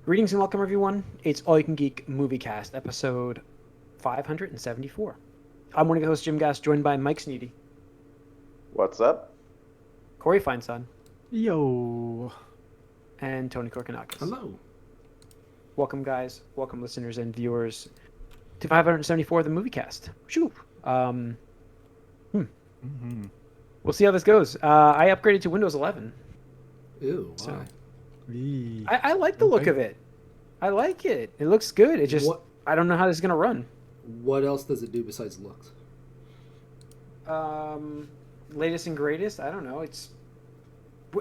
Greetings and welcome, everyone. It's All You Can Geek Moviecast, episode 574. I'm one of your hosts, Jim Gass, joined by Mike Sneedy, What's up? Corey Feinstein, Yo. and Tony Korkanakis. Hello. Welcome, guys. Welcome, listeners and viewers, to 574 of the Moviecast. Shoo. We'll see how this goes. I upgraded to Windows 11. Ew, So- why? I like the look of it. I like it. It looks good. It just, I don't know how this is going to run. What else does it do besides looks? Latest and greatest. I don't know. It's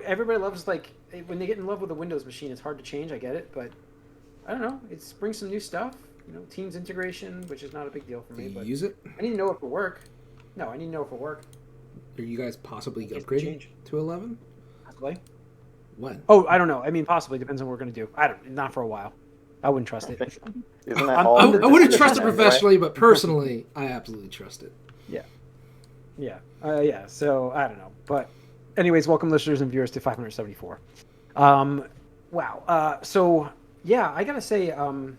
everybody loves when they get in love with a Windows machine. It's hard to change. I get it, but I don't know. It brings some new stuff. You know, Teams integration, which is not a big deal for Do me. you But use it? I need to know if it will work. No, I need to know if it will work. Are you guys possibly It's upgrading change. to 11? Possibly. When? Oh, I don't know. I mean, possibly depends on what we're gonna do. I don't. Not for a while. I wouldn't trust it. Isn't that I'm- all? I I'm the- wouldn't trust it anyway? professionally, but personally, I absolutely trust it. Yeah. So I don't know. But anyways, welcome listeners and viewers to 574. Wow. So yeah, I gotta say, I've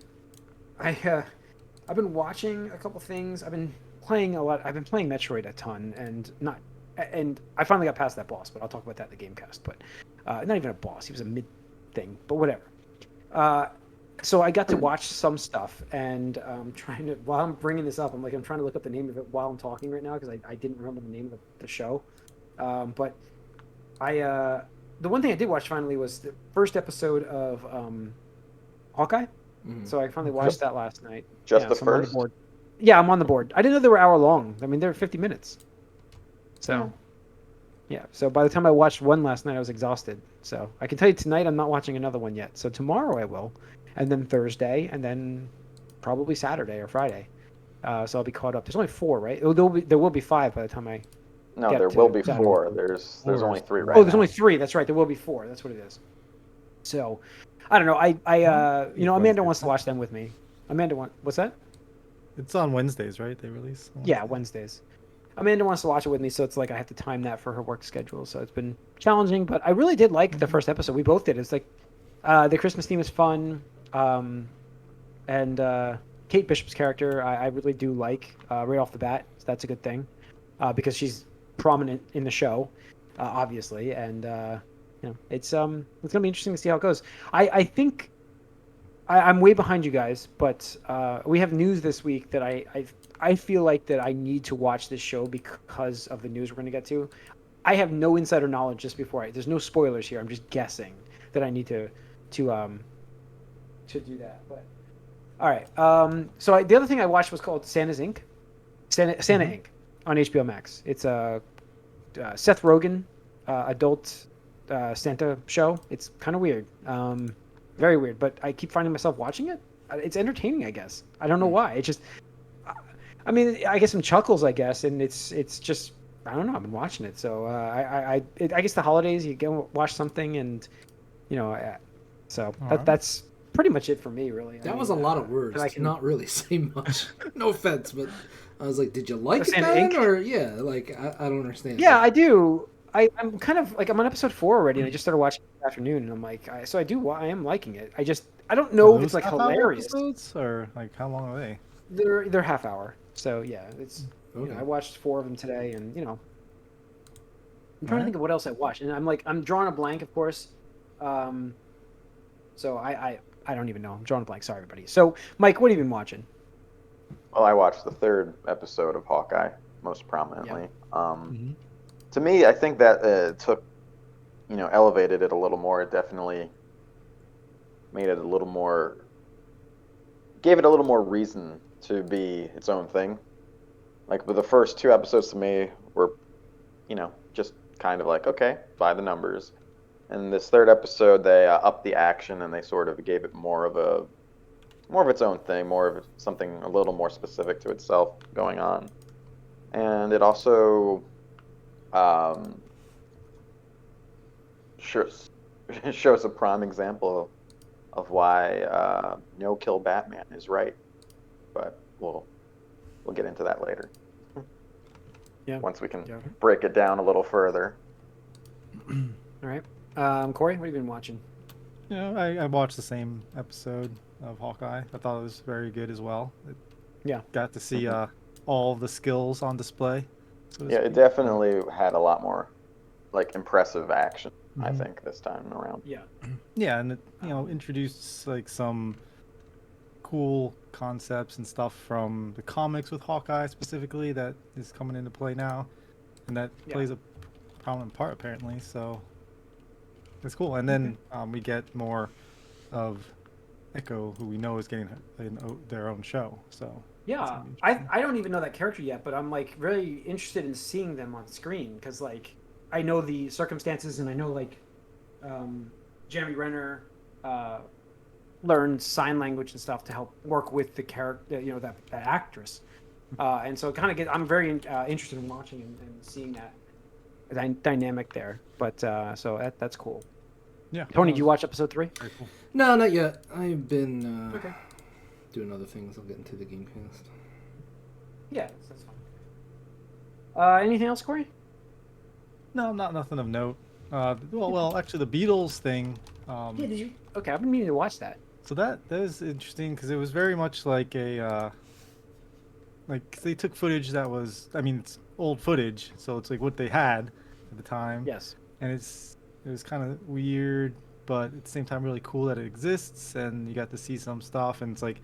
been watching a couple things. I've been playing a lot. I've been playing Metroid a ton, and I finally got past that boss. But I'll talk about that in the Gamecast. But not even a boss. He was a mid thing. But whatever. So I got to watch some stuff, and trying to while I'm bringing this up, I'm trying to look up the name of it while I'm talking right now because I didn't remember the name of the show. But the one thing I did watch finally was the first episode of Hawkeye. Mhm. So I finally watched that last night. Just the so I'm on first? board. Yeah, I'm on the board. I didn't know they were hour long. I mean, they're 50 minutes. So, yeah. So by the time I watched one last night, I was exhausted. So I can tell you tonight I'm not watching another one yet. So tomorrow I will, and then Thursday, and then probably Saturday or Friday. So I'll be caught up. There's only 4, right? There will be 5 by the time I. No, get there to will be Saturday. 4. There's only 3 right Oh, there's now. only 3. That's right. There will be 4. That's what it is. So, I don't know. Amanda wants to watch them with me. What's that? It's on Wednesdays, right? They release? on Yeah, Wednesdays? Wednesdays. Amanda wants to watch it with me, so it's like I have to time that for her work schedule. So it's been challenging, but I really did like the first episode. We both did. It's like the Christmas theme is fun, and Kate Bishop's character I really do like right off the bat. So that's a good thing because she's prominent in the show, obviously, and it's gonna be interesting to see how it goes. I think I'm way behind you guys, but we have news this week that I feel like that I need to watch this show because of the news we're going to get to. I have no insider knowledge just before there's no spoilers here. I'm just guessing that I need to do that. But all right. So the other thing I watched was called Santa's Inc. Santa Inc. on HBO Max. It's a Seth Rogen adult Santa show. It's kind of weird. Very weird, but I keep finding myself watching it. It's entertaining, I guess. I don't know why. It just, I mean, I get some chuckles, I guess, and it's just, I don't know. I've been watching it, so I guess the holidays you go watch something, and so that's pretty much it for me, really. That was a lot of words. I I can- cannot really say much. No offense, but I was like, did you like it Santa then? Inc.? Or, yeah, like, I don't understand. Yeah, I do. I'm kind of like I'm on episode 4 already, and I just started watching it this afternoon, and I'm like, I am liking it. I don't know if it's like Half-hour hilarious. episodes, or like how long are they? They're half hour, so yeah, it's. Okay. I watched 4 of them today, and I'm trying to think of what else I watched, and I'm drawing a blank, of course. So I don't even know. I'm drawing a blank. Sorry, everybody. So Mike, what have you been watching? Well, I watched the 3rd episode of Hawkeye most prominently. Mhm. To me, I think that took, elevated it a little more. It definitely made it a little more, gave it a little more reason to be its own thing. Like, but the first 2 episodes to me were, just kind of like, okay, by the numbers. And this 3rd episode, they upped the action and they sort of gave it more of its own thing, more of something a little more specific to itself going on. And it also shows a prime example of why no kill Batman is right. But we'll get into that later. Yeah. Once we can Yeah. break it down a little further. All right. Corey, what have you been watching? Yeah, I watched the same episode of Hawkeye. I thought it was very good as well. It Yeah. got to see all of the skills on display. So to Yeah, it speak. definitely had a lot more like impressive action, I Mhm. think, this time around. Yeah. Yeah, and it introduced like some cool concepts and stuff from the comics with Hawkeye specifically that is coming into play now, and that Yeah. plays a prominent part apparently. So it's cool. And Okay. then we get more of Echo, who we know is getting their own show. So that's Yeah, gonna be I interesting. I don't even know that character yet, but I'm like really interested in seeing them on screen because like I know the circumstances and I know like Jeremy Renner uh, learned sign language and stuff to help work with the character, that actress, and so kind of I'm very interested in watching and seeing that dynamic there. But so that's cool. Yeah, Tony, that did you was watch episode 3? very cool. No, not yet. I've been Okay. doing other things. I'll get into the Gamecast. Yeah, that's fine. Anything else, Corey? No, not nothing of note. Well, actually, the Beatles thing. Yeah, did you? Okay, I've been meaning to watch that. So that was interesting because it was very much like like they took footage that was, I mean, it's old footage, so it's like what they had at the time, Yes. and it was kind of weird, but at the same time really cool that it exists, and you got to see some stuff, and it's like,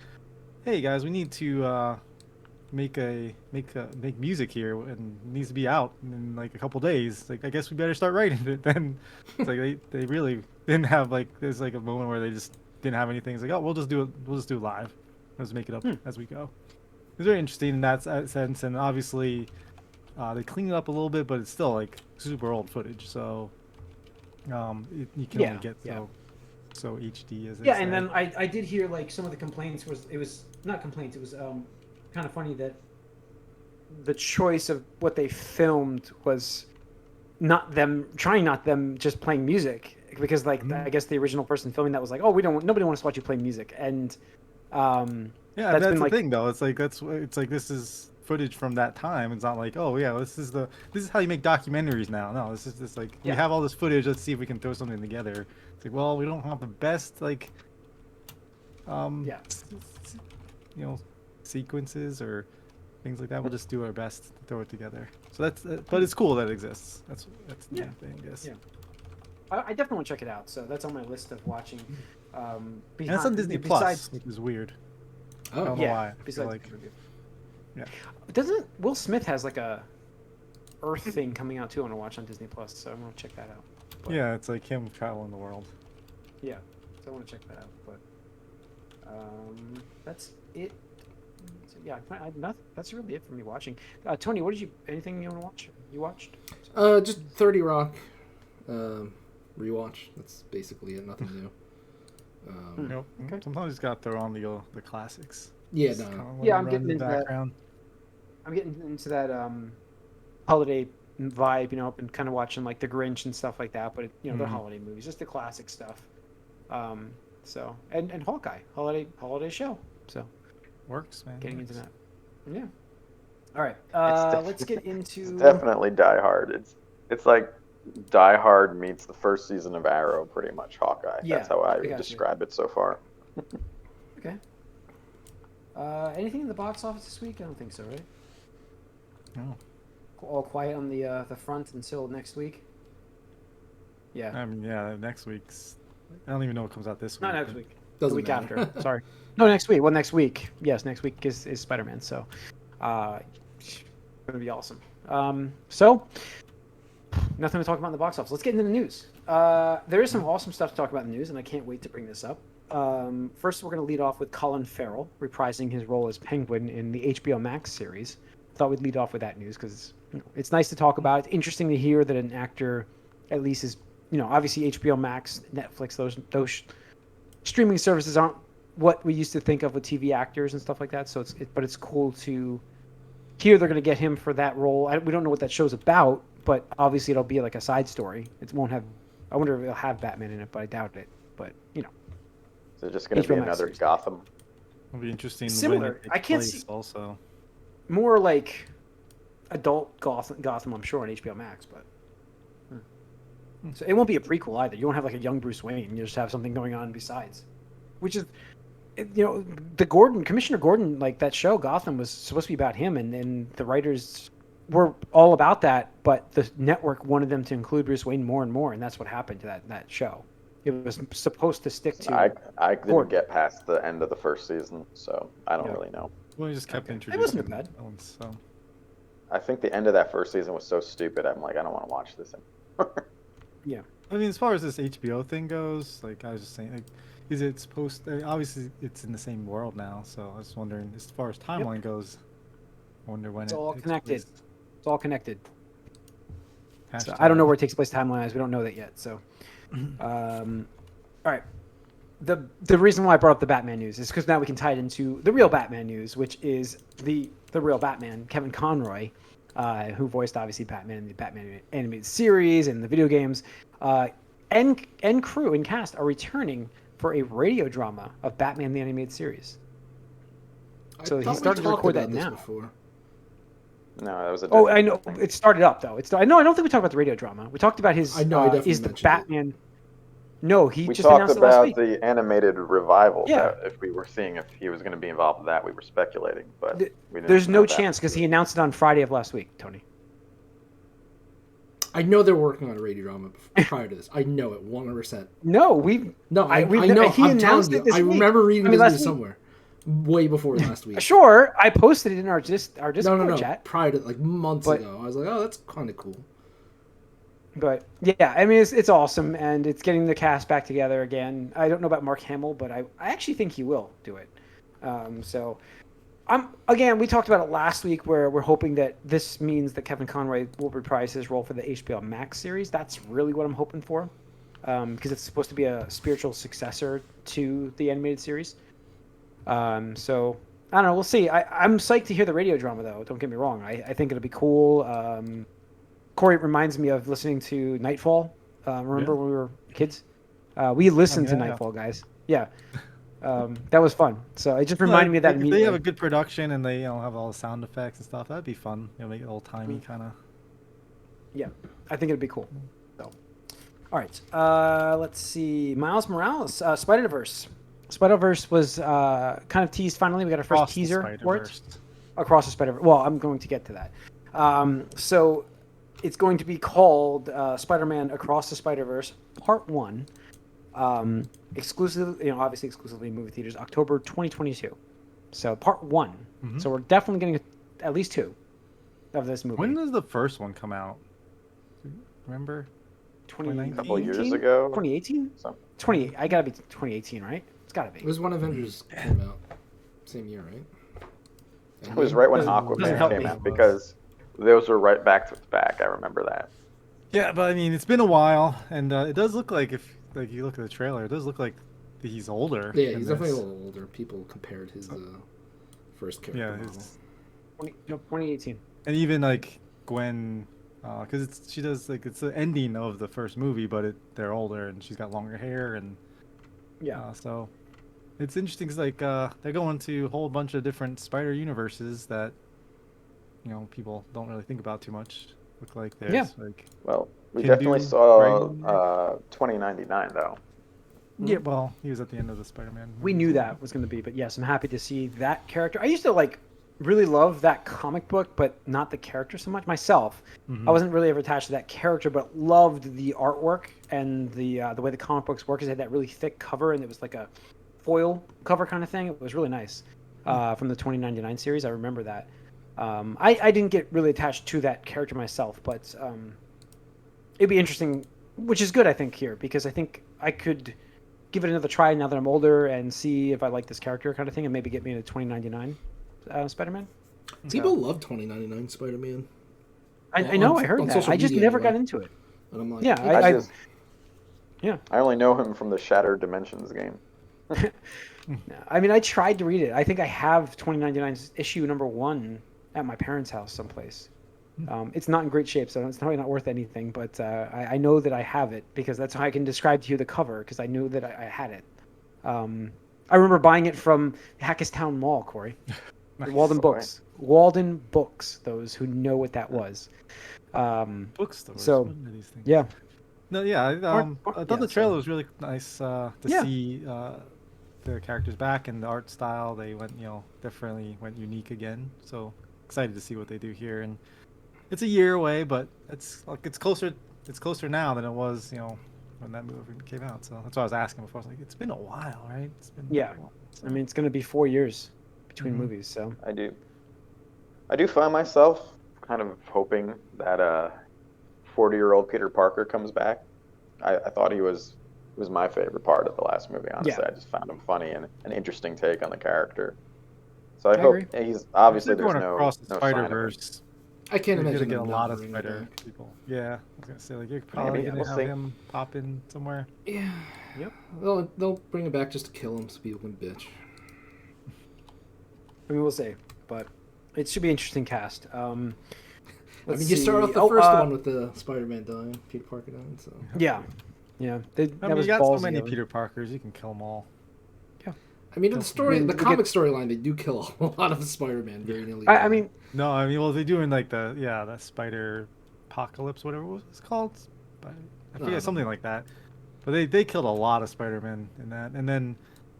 hey guys, we need to make music here, and it needs to be out in like a couple days. Like I guess we better start writing it then. It's like they really didn't have like there's like a moment where they just didn't have anything. It's like, oh, we'll just do it. We'll just do it live. Let's make it up as we go. It's very interesting in that sense, and obviously they clean it up a little bit, but it's still like super old footage. So you can Yeah, only get yeah. so HD as they Yeah, say. and then I did hear like some of the complaints was not complaints, it was kind of funny that the choice of what they filmed was not them just playing music because like I guess the original person filming that was like, oh, nobody wants to watch you play music, and Yeah, that's that's been the like thing though. It's like this is footage from that time. It's not like, oh yeah, this is how you make documentaries now. No, this is just like we Yeah. have all this footage. Let's see if we can throw something together. It's like, well, we don't have the best like yeah. sequences or things like that. We'll just do our best to throw it together. So that's but it's cool that it exists. That's the Yeah. main thing, I guess. Yeah. I definitely want to check it out, so that's on my list of watching. And it's on Disney Plus, which is weird. I Oh, don't know yeah, why. I feel besides like yeah. doesn't Will Smith has like a Earth thing coming out too? I want to watch on Disney Plus, so I'm gonna check that out. But, Yeah, it's like him traveling the world. yeah, so I want to check that out. But that's it. So, yeah, that's really it for me watching. Tony, anything you want to watch? You watched? Just 30 Rock rewatch. That's basically it. Nothing new. Nope. Okay. Sometimes you just gotta throw on the classics. Yeah, Just no. kinda let Yeah, it I'm run getting in the into that. background. I'm getting into that holiday vibe, and kind of watching like The Grinch and stuff like that. But they're holiday movies, just the classic stuff. So and Hawkeye, holiday show. So Works, man. getting works. into that. Yeah. All right. It's Let's get into. It's definitely Die Hard. It's like Die Hard meets the first season of Arrow, pretty much. Hawkeye. Yeah, That's how I I would got you. describe it so far. Okay. Anything in the box office this week? I don't think so, right? No. All quiet on the front until next week. Yeah. I mean, yeah, next week's. I don't even know what comes out this week. Not next but- week. Doesn't the week matter. after. Sorry. No, next week. Well, next week. Yes, next week is Spider-Man. So, gonna be awesome. So nothing to talk about in the box office. Let's get into the news. There is some awesome stuff to talk about in the news, and I can't wait to bring this up. First, we're going to lead off with Colin Farrell reprising his role as Penguin in the HBO Max series. Thought we'd lead off with that news because it's nice to talk about. It's interesting to hear that an actor, at least, is obviously HBO Max, Netflix, those streaming services aren't what we used to think of with TV actors and stuff like that. So but it's cool to hear they're going to get him for that role. We don't know what that show's about, but obviously it'll be like a side story. It won't have. I wonder if it'll have Batman in it, but I doubt it. But Is it just going to be HBO Max another series. Gotham? It'll be interesting. Similar. When it takes I can't place see- Also, more like adult Gotham, I'm sure, on HBO Max. But So it won't be a prequel either. You won't have like a young Bruce Wayne. You just have something going on besides, which is, the Commissioner Gordon, like that show Gotham was supposed to be about him, and the writers were all about that, but the network wanted them to include Bruce Wayne more and more, and that's what happened to that show. It was supposed to stick to. I didn't Gordon. get past the end of the first season, so I don't Yeah. really know. Well, we just kept It introducing wasn't bad. villains, so. I think the end of that first season was so stupid. I'm like, I don't want to watch this anymore. Yeah. I mean, as far as this HBO thing goes, like I was just saying, like, is it supposed? Obviously, it's in the same world now, so I was wondering, as far as timeline goes, I wonder when It's it all takes connected. place. It's all connected. So Hashtag. I don't know where it takes place timeline-wise. We don't know that yet. So, all right. The reason why I brought up the Batman news is because now we can tie it into the real Batman news, which is the real Batman, Kevin Conroy, who voiced obviously Batman in the Batman animated series and the video games, and crew and cast are returning for a radio drama of Batman the animated series. So he started to record that now. Before. No, that was a. Oh, I different know. thing. It started up though. No, I don't think we talked about the radio drama. We talked about his. I know, I definitely is the mentioned it. Batman. No, he We just talked announced it last about week. the animated revival. Yeah. That if we were seeing if he was going to be involved with that, we were speculating, but Th- we didn't There's know no that. chance because he announced it on Friday of last week, Tony. I know they're working on a radio drama prior to this. I know it 100%. No, we. No, I we- know. he I'm announced telling you. it this I week. remember reading I mean, this last news week. somewhere, way before last week. Sure, I posted it in our Discord No. chat. Prior to like months But- ago, I was like, oh, that's kind of cool. But yeah, I mean it's awesome, and it's getting the cast back together again. I don't know about Mark Hamill, but I actually think he will do it. So we talked about it last week, where we're hoping that this means that Kevin Conroy will reprise his role for the HBO Max series. That's really what I'm hoping for, because it's supposed to be a spiritual successor to the animated series. So I don't know. We'll see. I'm psyched to hear the radio drama, though. Don't get me wrong. I think it'll be cool. Corey, it reminds me of listening to Nightfall. Remember when we were kids? We listened to yeah. Nightfall, guys. Yeah. That was fun. So it just reminded me of that If immediately. they have a good production and they have all the sound effects and stuff, that'd be fun. Make it old timey kind of. Yeah, I think it'd be cool. So, all right. Let's see. Miles Morales, Spider-Verse. Spider-Verse was kind of teased finally. We got our first teaser for it. Across the Spider-Verse. Well, I'm going to get to that. So it's going to be called Spider-Man Across the Spider-Verse Part 1. Exclusively, obviously exclusively in movie theaters, October 2022. So Part 1. Mm-hmm. So we're definitely getting at least 2 of this movie. When does the first one come out? Remember? 2019? A couple of years ago. 2018? Something. 28. I gotta be 2018, right? It's gotta be. It was when Avengers came out, same year, right? It was right when Doesn't Aquaman help came me. out because those were right back to back. I remember that. Yeah, but I mean, it's been a while, and it does look like if you look at the trailer, it does look like he's older. Yeah, in he's definitely a this. little older. People compared his first character Yeah, model. his, 2018. and even like Gwen, because she does it's the ending of the first movie, but they're older and she's got longer hair, and Yeah. so it's interesting because they're going to a whole bunch of different Spider universes that people don't really think about too much. Look like there's Yeah. Well, we Can definitely do saw 2099 though. Yeah. Well, he was at the end of the Spider-Man. We movie, knew so- that was going to be, but yes, I'm happy to see that character. I used to really love that comic book, but not the character so much myself. Mhm. I wasn't really ever attached to that character, but loved the artwork and the way the comic books work. Is it had that really thick cover, and it was like a foil cover kind of thing. It was really nice from the 2099 series. I remember that. I didn't get really attached to that character myself, but it'd be interesting, which is good, I think, here, because I think I could give it another try now that I'm older and see if I like this character kind of thing, and maybe get me into 2099 Spider-Man. People love 2099 Spider-Man. I know, I heard on that. social I just media never got anyway. into it. And I'm like, Yeah, I just, yeah. I only know him from the Shattered Dimensions game. I mean, I tried to read it. I think I have 2099's issue number 1 at my parents' house someplace. It's not in great shape, so it's probably not worth anything, but I know that I have it because that's how I can describe to you the cover, because I knew that I had it. I remember buying it from Hackestown Mall, Corey. Walden Books. Walden Books, those who know what that was. Bookstores. So, what are these things? Yeah. No, yeah, I thought yeah, the trailer so- was really nice to Yeah. see the characters back and the art style. They went, definitely went unique again. So excited to see what they do here. And it's a year away, but it's closer. It's closer now than it was, when that movie came out. So that's why I was asking before. I was like, it's been a while, right? It's been Yeah. a while. So, I mean, it's going to be 4 years between Mhm. movies, so. I do find myself kind of hoping that 40-year-old Peter Parker comes back. I thought he was my favorite part of the last movie. Honestly, Yeah. I just found him funny and an interesting take on the character. So I I hope agree. he's obviously if they're there's going no across the no sign of him. Spider-Verse. I can't You're gonna imagine get a them lot not of bringing Spider it back. people. Yeah, I was gonna say like you're probably Maybe, gonna we'll have see. him pop in somewhere. Yeah. Yep. They'll bring it back just to kill him so people can bitch. I mean, we'll see. But it should be an interesting cast. I Let's mean, you start off see. the first one with the Spider-Man dying, Peter Parker dying, so. Yeah. Yeah. I That mean, was you got so ballsy many of him. Peter Parkers, you can kill them all. I mean, in I mean, the we comic storyline, they do kill a lot of Spider-Man very nearly. I mean, No, I mean, well, they're doing like the Spider Apocalypse, whatever it was it's called. I forget something like that. But they killed a lot of Spider-Man in that. And then,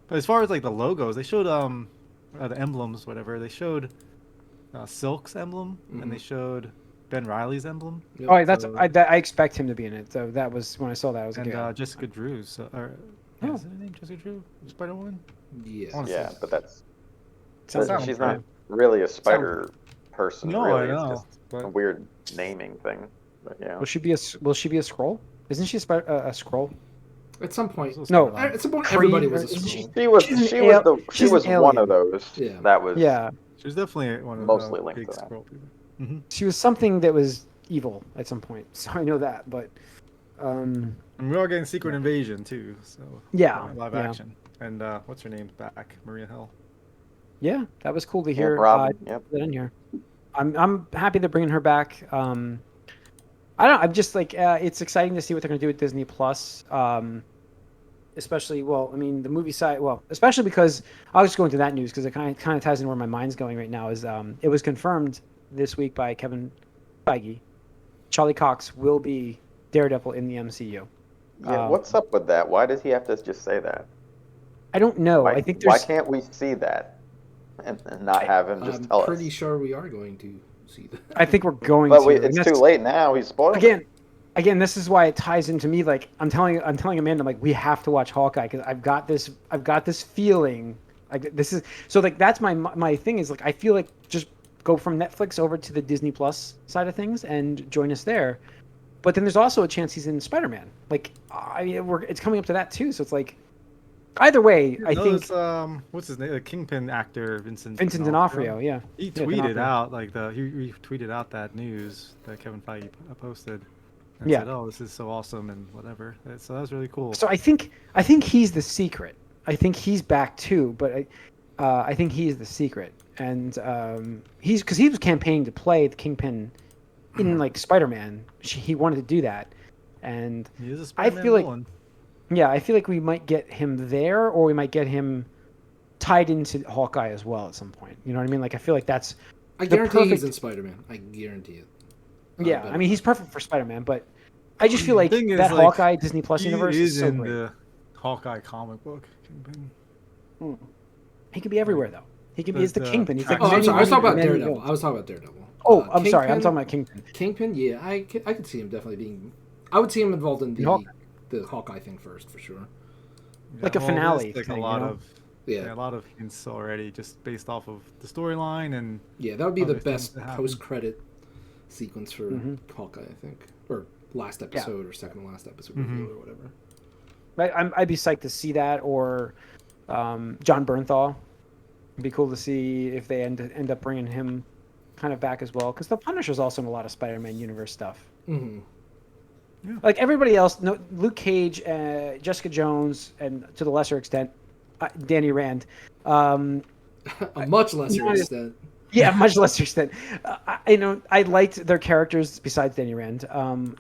but as far as like the logos, they showed the emblems, whatever. They showed Silk's emblem, and they showed Ben Riley's emblem, Yep. oh, that's So- I expect him to be in it. So that was when I saw that. I was like, and yeah. Jessica Drew's. Oh. Is her name Jessica Drew? Spider-Woman? Yeah. Honestly. Yeah, but that's Sounds she's like- not really a spider person. No, really. I know, It's just but- a weird naming thing. But yeah. Will she be a scroll? Isn't she a scroll? At some point, No. at some point, Kree, everybody was or a isn't scroll. She was She's an she was al- the she she's was an one of alien. those. Yeah. That was Yeah. She was definitely one of Mostly the linked big to that. scroll people. Mm-hmm. She was something that was evil at some point. So I know that, but And we are getting Secret Invasion too, so Yeah, live yeah. action. And what's her name's back? Maria Hill. yeah, that was cool to yeah, hear. Robin. Yep. That in here. I'm happy they're bringing her back. I don't know. I'm just like it's exciting to see what they're going to do with Disney Plus. Especially, well, I mean, the movie side. Well, especially because I'll just go into that news because it kind of ties in where my mind's going right now. Is it was confirmed this week by Kevin Feige, Charlie Cox will be Daredevil in the MCU. Yeah, what's up with that? Why does he have to just say that? I don't know. Why, I think why there's. can't we see that and not have him just tell I'm pretty us? sure we are going to see that. I think we're going But to. and it's that's- too late now. He's spoiled. Again, this is why it ties into me. Like I'm telling Amanda, I'm like, we have to watch Hawkeye because I've got this feeling. Like this is so like that's my thing is like I feel like just go from Netflix over to the Disney Plus side of things and join us there. But then there's also a chance he's in Spider-Man. Like it's coming up to that too. So it's like either way, I think what's his name? The Kingpin actor Vincent D'Onofrio. Yeah, He Yeah, tweeted D'Onofrio. out he tweeted out that news that Kevin Feige posted. And Yeah. said, "Oh, this is so awesome," and whatever. So that was really cool. So I think he's the secret. I think he's back too, but I think he is the secret, and he's because he was campaigning to play the Kingpin in like Spider-Man. He wanted to do that, and He is a I Spider-Man feel like villain. yeah, I feel like we might get him there, or we might get him tied into Hawkeye as well at some point. You know what I mean? Like I feel like that's I the guarantee he's perfect- in Spider-Man. I guarantee it. yeah. but- I mean, he's perfect for Spider-Man, but I just feel like Thing is, that like, Hawkeye Disney Plus He universe is is so in great. the Hawkeye comic book. Kingpin. He could be everywhere though. He could be. He's the The Kingpin. He's like Oh, I'm many, sorry. I was many, talking about many Daredevil. villains. I was talking about Daredevil. Oh, I'm sorry. I'm Kingpin- talking about Kingpin. Kingpin. Yeah, I could see him definitely being. I would see him involved in Hawkeye. the Hawkeye thing first for sure. Like a there's, finale like thing, a you lot know? of Yeah. a lot of hints already, just based off of the storyline and Yeah, that would be the Other things best that happen. post-credit sequence for Hawkeye, I think, or last episode or second to last episode reveal or whatever. I'd be psyched to see that, or John Bernthal. It'd be cool to see if they end up bringing him kind of back as well, because the Punisher's also in a lot of Spider-Man universe stuff. Mm-hmm. Like everybody else, no, Luke Cage, Jessica Jones, and to the lesser extent, Danny Rand. A much lesser know, extent. Yeah, much lesser extent. I liked their characters besides Danny Rand.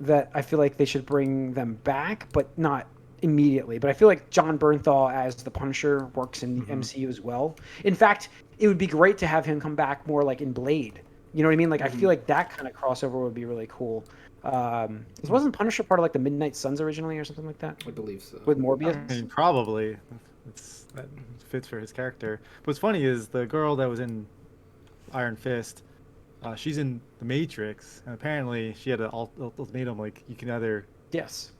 That I feel like they should bring them back, but not immediately. But I feel like John Bernthal as the Punisher works in the MCU as well. In fact, it would be great to have him come back more like in Blade. You know what I mean? Like I feel like that kind of crossover would be really cool. This wasn't Punisher part of like the Midnight Suns originally or something like that I believe so. with I Morbius. mean, probably. That fits for his character. What's funny is the girl that was in Iron Fist, she's in The Matrix, and apparently she had an ultimatum, like, you can either, Yes.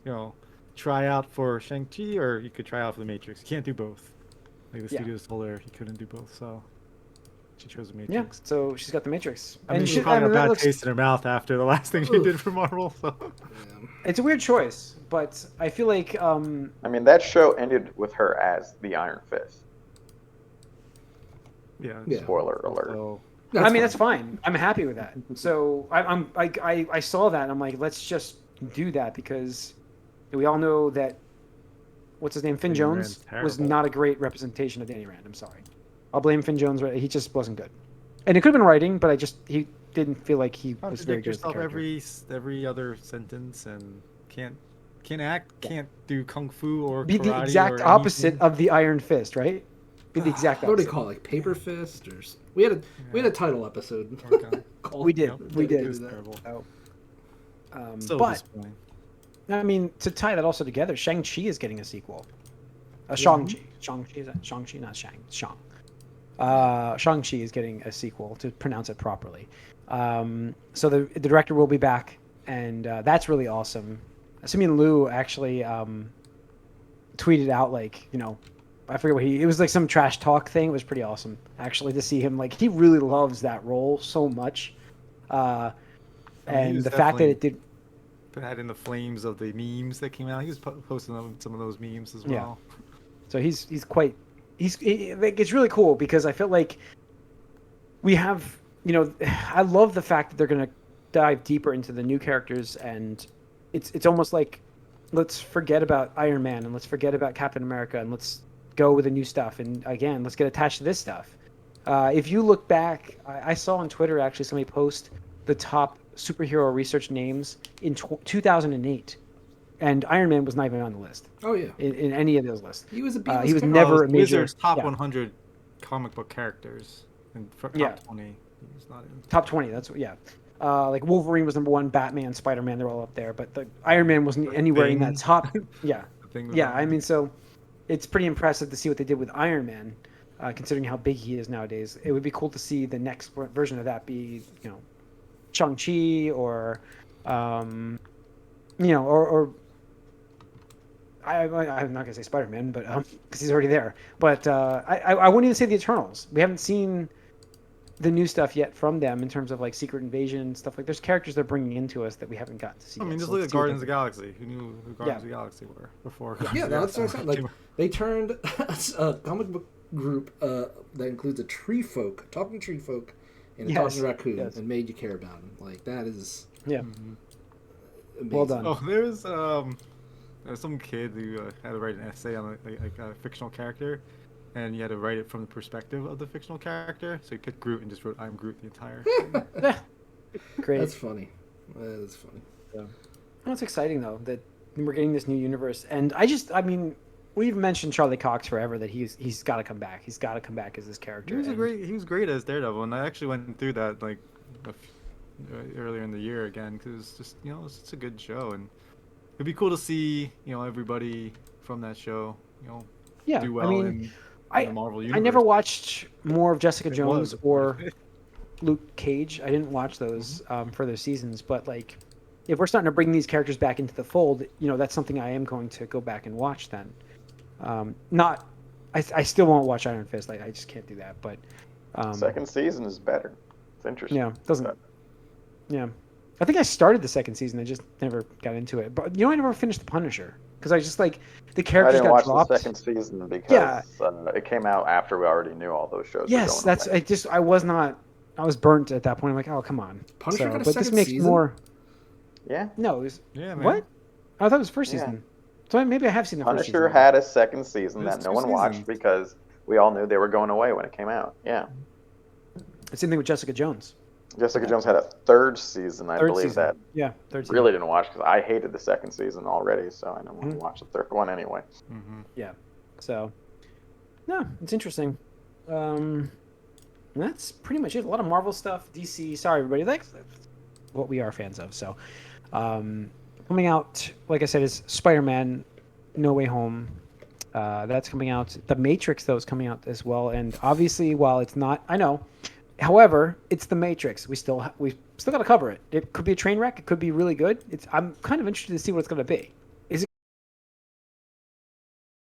try out for Shang-Chi or you could try out for The Matrix. You can't do both. Like, the Yeah. studios told her you couldn't do both, so she chose The Yeah. Matrix. So she's got the Matrix, I mean, and she probably got a that bad looks- taste in her mouth after the last thing she did for Marvel, so... Yeah. It's a weird choice, but I feel like I mean, that show ended with her as the Iron Fist. Yeah. Yeah. Spoiler alert. So, I mean, that's fine. I'm happy with that. So I saw that and I'm like, let's just do that because we all know that what's his name, Finn Danny Jones, Rand's was terrible. not a great representation of Danny Rand. I'm sorry. I'll blame Finn Jones. He just wasn't good, and it could have been writing, but he didn't feel like he was very contradict good as the yourself character. every other sentence and can't act, can't do kung fu or Be the karate exact or opposite anything. of the Iron Fist, right? Be the exact What do they opposite. call it? Like Paper Fist, or we had a title episode. Okay. called- We did. Yep, We it did. was terrible. So, So but disappointing. I mean, to tie that also together, Shang-Chi is getting a sequel. Shang-Chi. Shang-Chi, is that Shang-Chi? Not Shang. Shang. Shang-Chi is getting a sequel, to pronounce it properly. So the director will be back, and that's really awesome. Simeon Liu actually tweeted out, like, I forget what it was like some trash talk thing. It was pretty awesome, actually, to see him. Like, he really loves that role so much. And was the fact that it did... That in the flames of the memes that came out, he was posting some of those memes as Yeah. well. So it's really cool because I feel like we have, I love the fact that they're going to dive deeper into the new characters, and it's almost like, let's forget about Iron Man and let's forget about Captain America and let's go with the new stuff. And again, let's get attached to this stuff. If you look back, I saw on Twitter actually somebody post the top superhero research names in 2008. And Iron Man was not even on the list Oh yeah, in any of those lists. he was a He was B-list never a major. Wizards top yeah. 100 comic book characters and top Yeah. 20. He was not in. Top 20. That's what. Yeah. Like Wolverine was number one. Batman, Spider-Man, they're all up there. But the Iron Man wasn't anywhere in that Thing. top. Yeah. The thing was Yeah. on I there. mean, so it's pretty impressive to see what they did with Iron Man, considering how big he is nowadays. It would be cool to see the next version of that be, Shang-Chi or, or I'm not gonna say Spider-Man, but because he's already there. But I wouldn't even say the Eternals. We haven't seen the new stuff yet from them in terms of like Secret Invasion stuff. Like, there's characters they're bringing into us that we haven't gotten to see. I mean, yet. just So look let's at see what Guardians they of the Galaxy. Who knew who Guardians of the Galaxy were before? Yeah, Guardians that's of what the I'm saying. Galaxy Like, came they turned a comic book group that includes a tree folk, talking tree folk, and a Yes, talking raccoon, yes. and made you care about him. Like, that is out. Yeah. Mhm. amazing. Well done. Oh, there's some kid who had to write an essay on a fictional character, and he had to write it from the perspective of the fictional character. So he picked Groot and just wrote "I'm Groot" the entire thing. Great. That's funny. That is funny. Well, it's exciting though that we're getting this new universe, and I mean, we've mentioned Charlie Cox forever that he's got to come back. He's got to come back as this character. He was and- he was great as Daredevil, and I actually went through that like earlier in the year again because it's just it's a good show, and it'd be cool to see everybody from that show Yeah, do well I mean, in the Marvel universe. I never watched more of Jessica It Jones was. or Luke Cage. I didn't watch those for their seasons, but like, if we're starting to bring these characters back into the fold, that's something I am going to go back and watch then. I still won't watch Iron Fist. I just can't do that. But Second season is better. It's interesting. yeah, doesn't. Yeah, I think I started the second season. I just never got into it. But I never finished The Punisher because I just like the I characters didn't got watch dropped. the second season because Yeah. it came out after we already knew all those shows. Yes, were going away. I was burnt at that point. I'm like, oh, come on. Punisher got a but this second makes season? more. Yeah. No, it was Yeah, man. what? I thought it was first Yeah. season. So maybe I have seen the first Punisher season. had a second season There's that no two one watched seasons. because we all knew they were going away when it came out. Yeah. The same thing with Jessica Jones. Jessica Jones had a third season, I Third believe, season. that Yeah, third season. really didn't watch because I hated the second season already, so I didn't want to Mhm. watch the third one anyway. Mhm. Yeah. So, no, it's interesting. And that's pretty much it. A lot of Marvel stuff. DC. Sorry, everybody. That's what we are fans of. So, Coming out, like I said, is Spider-Man: No Way Home. That's coming out. The Matrix, though, is coming out as well. And obviously, while it's not, I know. However, it's The Matrix. We still got to cover it. It could be a train wreck. It could be really good. I'm kind of interested to see what it's going to be.